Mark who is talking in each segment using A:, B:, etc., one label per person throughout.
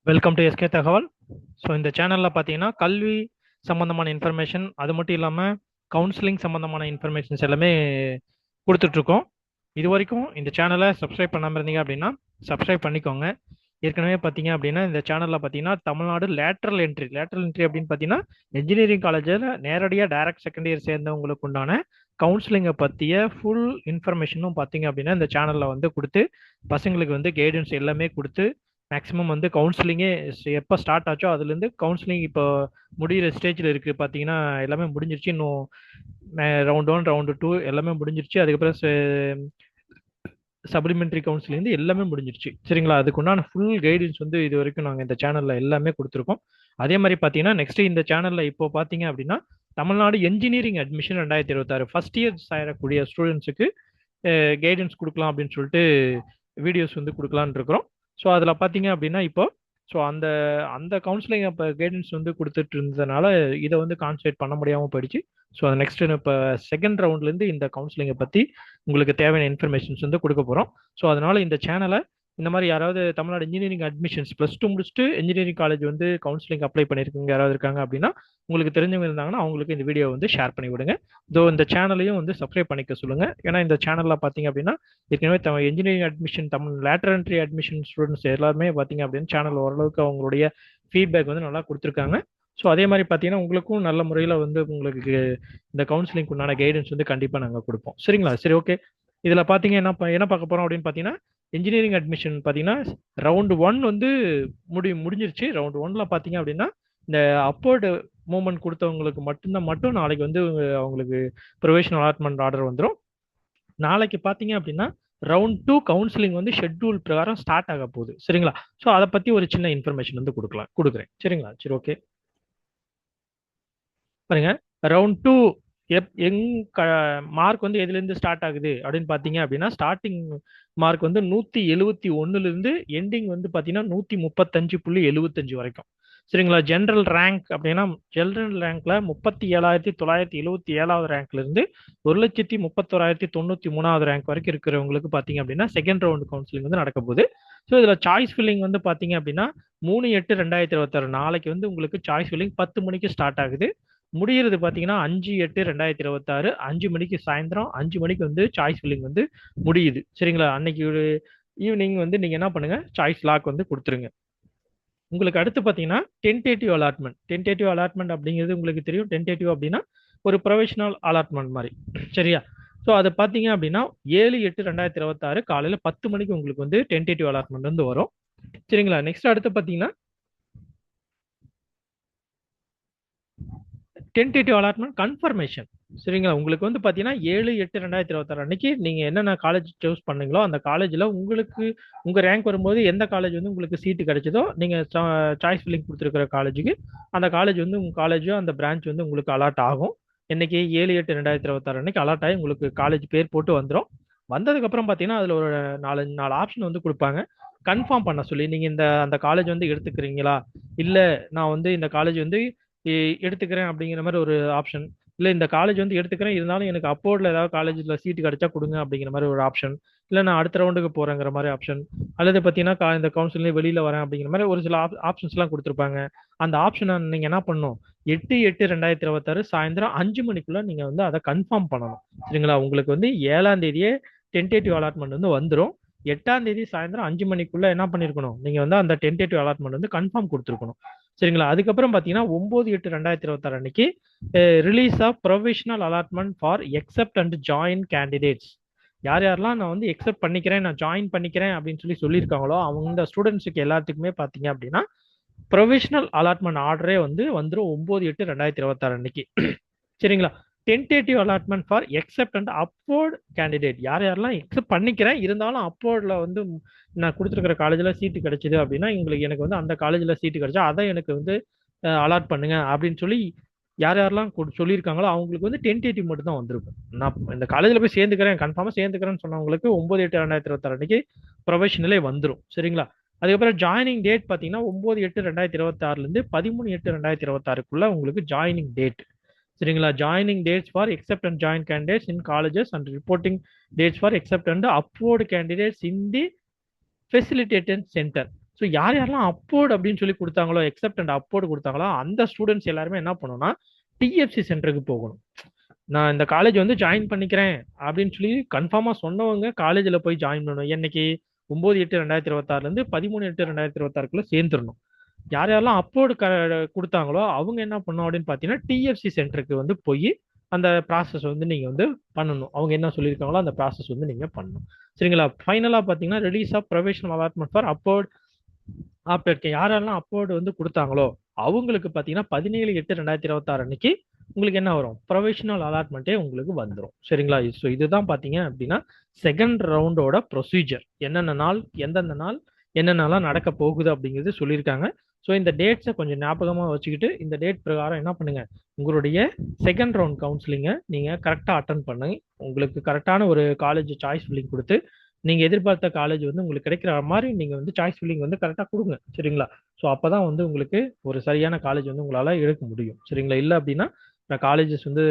A: Welcome to SK தகவல். So இந்த சேனலில் பார்த்தீங்கன்னா கல்வி சம்மந்தமான இன்ஃபர்மேஷன், அது மட்டும் இல்லாமல் கவுன்சிலிங் சம்மந்தமான இன்ஃபர்மேஷன்ஸ் எல்லாமே கொடுத்துட்ருக்கோம். இது வரைக்கும் இந்த சேனலை சப்ஸ்கிரைப் பண்ணாமல் இருந்தீங்க அப்படின்னா சப்ஸ்கிரைப் பண்ணிக்கோங்க. ஏற்கனவே பார்த்தீங்க அப்படின்னா இந்த சேனலில் பார்த்தீங்கன்னா தமிழ்நாடு லேட்ரல் என்ட்ரி அப்படின்னு பார்த்தீங்கன்னா இன்ஜினியரிங் காலேஜில் நேரடியாக டைரக்ட் செகண்ட் இயர் சேர்ந்தவங்களுக்கு உண்டான கவுன்சிலிங்கை பற்றிய ஃபுல் இன்ஃபர்மேஷனும் பார்த்தீங்க அப்படின்னா இந்த சேனலில் வந்து கொடுத்து பசங்களுக்கு வந்து கைடன்ஸ் எல்லாமே கொடுத்து மேக்ஸிமம் வந்து கவுன்சிலிங்கே எப்போ ஸ்டார்ட் ஆச்சோ அதுலேருந்து கவுன்சிலிங் இப்போ முடிகிற ஸ்டேஜில் இருக்குது. பார்த்தீங்கன்னா எல்லாமே முடிஞ்சிருச்சு. இன்னும் ரவுண்ட் 1 ரவுண்டு 2 எல்லாமே முடிஞ்சிருச்சு. அதுக்கப்புறம் சப்ளிமெண்ட்ரி கவுன்சிலிங் எல்லாமே முடிஞ்சிருச்சு. சரிங்களா? அதுக்குண்டான ஃபுல் கைடன்ஸ் வந்து இது வரைக்கும் நாங்கள் இந்த சேனலில் எல்லாமே கொடுத்துருக்கோம். அதே மாதிரி பார்த்தீங்கன்னா நெக்ஸ்ட் இந்த சேனலில் இப்போ பார்த்தீங்க அப்படின்னா Tamil Nadu engineering admission 2026 first year சேரக்கூடிய ஸ்டூடெண்ட்ஸுக்கு கைடன்ஸ் கொடுக்கலாம் அப்படின்னு சொல்லிட்டு வீடியோஸ் வந்து கொடுக்கலான்னு இருக்கிறோம். ஸோ அதில் பார்த்தீங்க அப்படின்னா இப்போ ஸோ அந்த அந்த கவுன்சிலிங் அப்போ கைடன்ஸ் வந்து கொடுத்துட்டு இருந்ததுனால இதை வந்து கான்சன்ட்ரேட் பண்ண முடியாமல் போயிடுச்சு. ஸோ அது நெக்ஸ்ட் இப்போ செகண்ட் ரவுண்ட்லேருந்து இந்த கவுன்சிலிங்கை பற்றி உங்களுக்கு தேவையான இன்ஃபர்மேஷன்ஸ் வந்து கொடுக்க போகிறோம். ஸோ அதனால இந்த சேனலை இந்த மாதிரி யாராவது தமிழ்நாடு இன்ஜினியரிங் அட்மிஷன்ஸ் +2 முடிச்சுட்டு இன்ஜினியரிங் காலேஜ் வந்து கவுன்சிலிங் அப்ளை பண்ணியிருக்கவங்க யாராவது இருக்காங்க அப்படின்னா உங்களுக்கு தெரிஞ்சவங்க இருந்தாங்கன்னா அவங்களுக்கு இந்த வீடியோ வந்து ஷேர் பண்ணி விடுங்க. இந்த சேனலையும் வந்து சப்ஸ்கிரைப் பண்ணிக்க சொல்லுங்க. ஏன்னா இந்த சேனலில் பார்த்தீங்க அப்படின்னா ஏற்கனவே engineering admission lateral entry admission students எல்லாருமே பார்த்தீங்க அப்படின்னு சேனல் ஓரளவுக்கு அவங்களுடைய ஃபீட்பேக் வந்து நல்லா கொடுத்துருக்காங்க. ஸோ அதே மாதிரி பார்த்தீங்கன்னா உங்களுக்கும் நல்ல முறையில் வந்து உங்களுக்கு இந்த கவுன்சிலிங்க்கு உண்டான கைடன்ஸ் வந்து கண்டிப்பாக நாங்கள் கொடுப்போம். சரிங்களா? சரி, ஓகே. இதில் பார்த்தீங்க என்ன பார்க்க போகிறோம் அப்படின்னு பார்த்தீங்கன்னா இன்ஜினியரிங் அட்மிஷன் பார்த்தீங்கன்னா ரவுண்டு 1 வந்து முடிஞ்சிருச்சு. ரவுண்டு 1ல பார்த்தீங்க அப்படின்னா இந்த அப்போர்டு மூவ்மெண்ட் கொடுத்தவங்களுக்கு மட்டும் நாளைக்கு வந்து அவங்களுக்கு ப்ரொவிஷனல் அலாட்மெண்ட் ஆர்டர் வந்துடும். நாளைக்கு பார்த்தீங்க அப்படின்னா ரவுண்ட் 2 கவுன்சிலிங் வந்து ஷெட்யூல் பிரகாரம் ஸ்டார்ட் ஆக போகுது. சரிங்களா? ஸோ அதை பற்றி ஒரு சின்ன இன்ஃபர்மேஷன் வந்து கொடுக்குறேன். சரிங்களா? சரி, ஓகே. பாருங்க, ரவுண்ட் 2 எங் மார்க் வந்து எதுலேருந்து ஸ்டார்ட் ஆகுது அப்படின்னு பார்த்தீங்க அப்படின்னா ஸ்டார்டிங் மார்க் வந்து 171லேருந்து எண்டிங் வந்து பார்த்தீங்கன்னா 135.75 வரைக்கும். சரிங்களா? ஜென்ரல் ரேங்க் அப்படின்னா ஜென்ரல் ரேங்க்ல 37,977வது ரேங்க்ல இருந்து 1,31,093வது ரேங்க் வரைக்கும் இருக்கிறவங்களுக்கு பார்த்தீங்க அப்படின்னா செகண்ட் ரவுண்ட் கவுன்சிலிங் வந்து நடக்க போகுது. ஸோ இதில் சாய்ஸ் ஃபில்லிங் வந்து பார்த்தீங்க அப்படின்னா 3/8/2026 நாளைக்கு வந்து உங்களுக்கு சாய்ஸ் ஃபில்லிங் 10 மணிக்கு ஸ்டார்ட் ஆகுது. முடிகிறது பார்த்தீங்கன்னா 5/8/2026 5 மணிக்கு சாயந்தரம் 5 மணிக்கு வந்து சாய்ஸ் ஃபில்லிங் வந்து முடியுது. சரிங்களா? அன்னைக்கு ஒரு ஈவினிங் வந்து நீங்கள் என்ன பண்ணுங்க, சாய்ஸ் லாக் வந்து கொடுத்துருங்க. உங்களுக்கு அடுத்து பார்த்தீங்கன்னா டென்டேட்டிவ் அலாட்மெண்ட் அப்படிங்கிறது உங்களுக்கு தெரியும். டென்டேட்டிவ் அப்படின்னா ஒரு ப்ரொவிஷனல் அலாட்மெண்ட் மாதிரி. சரியா? ஸோ அதை பார்த்தீங்க அப்படின்னா 7/8/2026 காலையில் 10 மணிக்கு உங்களுக்கு வந்து டென்டேட்டிவ் அலாட்மெண்ட் வந்து வரும். சரிங்களா? நெக்ஸ்ட் அடுத்து பார்த்தீங்கன்னா டென்டேட்டிவ் அலாட்மெண்ட் கன்ஃபர்மேஷன். சரிங்களா? உங்களுக்கு வந்து பார்த்தீங்கன்னா 7/8/2026 அன்னைக்கு நீங்கள் என்னென்ன காலேஜ் சூஸ் பண்ணீங்களோ அந்த காலேஜில் உங்களுக்கு உங்கள் ரேங்க் வரும்போது எந்த காலேஜ் வந்து உங்களுக்கு சீட்டு கிடைச்சதோ நீங்கள் சாய்ஸ் ஃபில்லிங் கொடுத்துருக்கிற காலேஜுக்கு அந்த காலேஜ் வந்து உங்கள் காலேஜோ அந்த பிரான்ச் வந்து உங்களுக்கு அலாட் ஆகும். இன்னைக்கு 7/8/2026 அன்னைக்கு அலாட் ஆகி உங்களுக்கு காலேஜ் பேர் போட்டு வந்துடும். வந்ததுக்கப்புறம் பார்த்தீங்கன்னா அதில் ஒரு 4 ஆப்ஷன் வந்து கொடுப்பாங்க கன்ஃபார்ம் பண்ண சொல்லி. நீங்கள் அந்த காலேஜ் வந்து எடுத்துக்கிறீங்களா, இல்லை நான் வந்து இந்த காலேஜ் வந்து எடுத்துக்கிறேன் அப்படிங்கிற மாதிரி ஒரு ஆப்ஷன், இல்லை இந்த காலேஜ் வந்து எடுத்துக்கிறேன் இருந்தாலும் எனக்கு அப்போர்டில் ஏதாவது காலேஜில் சீட்டு கிடைச்சா கொடுங்க அப்படிங்கிற மாதிரி ஒரு ஆப்ஷன், இல்லை நான் அடுத்த ரவுண்டுக்கு போகிறேங்கிற மாதிரி ஆப்ஷன், அல்லது பார்த்தீங்கன்னா இந்த கவுன்சிலே வெளியில் வரேன் அப்படிங்கிற மாதிரி ஒரு சில ஆப்ஷன்ஸ்லாம் கொடுத்துருப்பாங்க. அந்த ஆப்ஷனை நீங்கள் என்ன பண்ணணும், 8/8/2026 சாயந்தரம் 5 மணிக்குள்ள நீங்கள் வந்து அதை கன்ஃபார்ம் பண்ணணும். சரிங்களா? உங்களுக்கு வந்து 7ஆம் தேதியே டென்டேட்டிவ் அலாட்மெண்ட் வந்து வந்துடும். 8ஆம் தேதி சாயந்தரம் 5 மணிக்குள்ள என்ன பண்ணிருக்கணும், நீங்க வந்து அந்த டென்டேட்டிவ் அலாட்மெண்ட் வந்து கன்ஃபார்ம் கொடுத்துருக்கணும். சரிங்களா? அதுக்கப்புறம் பார்த்தீங்கன்னா 9/8/2026 அன்னைக்கு release of provisional allotment for accept and join candidates. யார் யாரெல்லாம் நான் வந்து எக்ஸப்ட் பண்ணிக்கிறேன், நான் ஜாயின் பண்ணிக்கிறேன் அப்படின்னு சொல்லியிருக்காங்களோ அவங்க ஸ்டூடெண்ட்ஸுக்கு எல்லாத்துக்குமே பார்த்தீங்க அப்படின்னா ப்ரொவிஷனல் அலாட்மெண்ட் ஆர்டரே வந்து வந்துடும் 9/8/2026 அன்னைக்கு. சரிங்களா? Tentative allotment for accept and upward candidate, யார் யாரெல்லாம் எக்ஸப்ட் பண்ணிக்கிறேன் இருந்தாலும் அப்போர்டில் வந்து நான் கொடுத்துருக்கிற காலேஜில் சீட்டு கிடைச்சிது அப்படின்னா எனக்கு வந்து அந்த காலேஜில் சீட்டு கிடைச்சா அதை எனக்கு வந்து அலாட் பண்ணுங்க அப்படின்னு சொல்லி யார் யாரெல்லாம் சொல்லியிருக்காங்களோ அவங்களுக்கு வந்து டென்டேட்டிவ் மட்டும் தான் வந்திருக்கும். நான் இந்த காலேஜில் போய் சேர்ந்துக்கிறேன் கன்ஃபார்மாக சேர்ந்துக்கிறேன்னு சொன்னவங்களுக்கு 9/8/2026 அன்னைக்கு ப்ரொஃபஷனலே வந்துடும். சரிங்களா? அதுக்கப்புறம் ஜாயினிங் டேட் பார்த்தீங்கன்னா 9/8/2026 13/8/2026 உங்களுக்கு ஜாயினிங் டேட். சரிங்களா? Joining dates for accept and join candidates in colleges and reporting dates for accept and upward candidates in the facilitated centre. So யார் யாரெல்லாம் அப்போர்ட் அப்படின்னு சொல்லி கொடுத்தாங்களோ, எக்ஸப்ட் அண்ட் அப்போர்ட் கொடுத்தாங்களோ, அந்த ஸ்டூடெண்ட்ஸ் எல்லாருமே என்ன பண்ணணும்னா டிஎஃப்சி சென்டருக்கு போகணும். நான் இந்த காலேஜ் வந்து ஜாயின் பண்ணிக்கிறேன் அப்படின்னு சொல்லி கன்ஃபார்மா சொன்னவங்க காலேஜில் போய் ஜாயின் பண்ணணும். என்னைக்கு 9/8/2026 13/8/2026 சேர்ந்துடணும். யார் யாரெல்லாம் அப்போர்டு கொடுத்தாங்களோ அவங்க என்ன பண்ணணும் அப்படின்னு பார்த்தீங்கன்னா டிஎஃப்சி சென்டருக்கு வந்து போய் அந்த ப்ராசஸ் வந்து நீங்க வந்து பண்ணணும். அவங்க என்ன சொல்லியிருக்காங்களோ அந்த ப்ராசஸ் வந்து நீங்க பண்ணணும். சரிங்களா? ஃபைனலா பார்த்தீங்கன்னா release of provisional allotment for upward after யாரெல்லாம் அப்போர்டு வந்து கொடுத்தாங்களோ அவங்களுக்கு பார்த்தீங்கன்னா 17/8/2026 அன்னைக்கு உங்களுக்கு என்ன வரும்? ப்ரொவிஷனல் அலாட்மெண்ட்டே உங்களுக்கு வந்துடும். சரிங்களா? ஸோ இதுதான் பார்த்தீங்க அப்படின்னா செகண்ட் ரவுண்டோட ப்ரொசீஜர். என்னென்ன நாள், எந்தெந்த நாள், என்னென்னலாம் நடக்க போகுது அப்படிங்கிறது சொல்லியிருக்காங்க. ஸோ இந்த டேட்ஸை கொஞ்சம் ஞாபகமாக வச்சுக்கிட்டு இந்த டேட் பிரகாரம் என்ன பண்ணுங்க, உங்களுடைய செகண்ட் ரவுண்ட் கவுன்சிலிங்கை நீங்கள் கரெக்டாக அட்டன் பண்ணுங்க. உங்களுக்கு கரெக்டான ஒரு காலேஜ் சாய்ஸ் ஃபில்லிங் கொடுத்து நீங்கள் எதிர்பார்த்த காலேஜ் வந்து உங்களுக்கு கிடைக்கிற மாதிரி நீங்கள் வந்து சாய்ஸ் ஃபில்லிங் வந்து கரெக்டாக கொடுங்க. சரிங்களா? ஸோ அப்போ தான் வந்து உங்களுக்கு ஒரு சரியான காலேஜ் வந்து உங்களால் எடுக்க முடியும். சரிங்களா? இல்லை அப்படின்னா காலேஜஸ் வந்து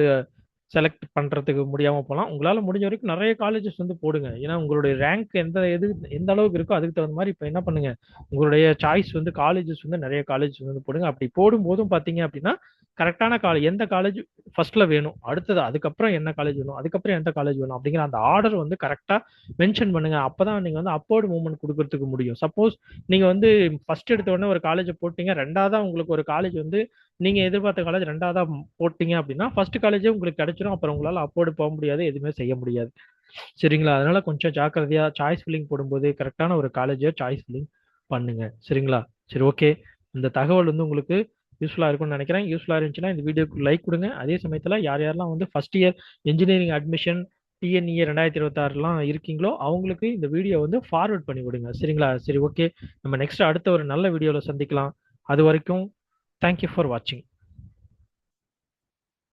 A: செலக்ட் பண்ணுறதுக்கு முடியாமல் போகலாம். உங்களால் முடிஞ்ச வரைக்கும் நிறைய காலேஜஸ் வந்து போடுங்க. ஏன்னா உங்களுடைய ரேங்க் எந்த அளவுக்கு இருக்கோ அதுக்கு தகுந்த மாதிரி இப்போ என்ன பண்ணுங்க, உங்களுடைய சாய்ஸ் வந்து காலேஜஸ் வந்து நிறைய காலேஜஸ் வந்து போடுங்க. அப்படி போடும்போதும் பார்த்தீங்க அப்படின்னா கரெக்டான காலேஜ், எந்த காலேஜ் ஃபர்ஸ்ட்ல வேணும், அடுத்தது அதுக்கப்புறம் என்ன காலேஜ் வேணும், அதுக்கப்புறம் எந்த காலேஜ் வேணும் அப்படிங்கிற அந்த ஆர்டர் வந்து கரெக்டாக மென்ஷன் பண்ணுங்க. அப்பதான் நீங்க வந்து அப்போர்டு மூவ்மெண்ட் கொடுக்கறதுக்கு முடியும். சப்போஸ் நீங்க வந்து ஃபர்ஸ்ட் எடுத்த உடனே ஒரு காலேஜ் போட்டீங்க, ரெண்டாவதா உங்களுக்கு ஒரு காலேஜ் வந்து நீங்க எதிர்பார்த்த காலேஜ் ரெண்டாவதா போட்டீங்க அப்படின்னா ஃபர்ஸ்ட் காலேஜே உங்களுக்கு கிடைச்சிடும். அப்புறம் உங்களால அப்போர்டு போக முடியாது, எதுவுமே செய்ய முடியாது. சரிங்களா? அதனால கொஞ்சம் ஜாக்கிரதையா சாய்ஸ் ஃபில்லிங் போடும்போது கரெக்டான ஒரு காலேஜை சாய்ஸ் ஃபில்லிங் பண்ணுங்க. சரிங்களா? சரி, ஓகே. இந்த தகவல் வந்து உங்களுக்கு யூஸ்ஃபுல்லாக இருக்கும்னு நினைக்கிறேன். யூஸ்ஃபுல்லாக இருந்துச்சுன்னா இந்த வீடியோக்கு லைக் கொடுங்க. அதே சமயத்தில் யார் யாரெல்லாம் வந்து first year engineering admission TNEA 2026 இருக்கீங்களோ அவங்களுக்கு இந்த வீடியோ வந்து ஃபார்வர்ட் பண்ணி விடுங்க. சரிங்களா? சரி, ஓகே. நம்ம நெக்ஸ்ட் அடுத்த ஒரு நல்ல வீடியோவில் சந்திக்கலாம். அது வரைக்கும் தேங்க்யூ ஃபார் வாட்சிங்.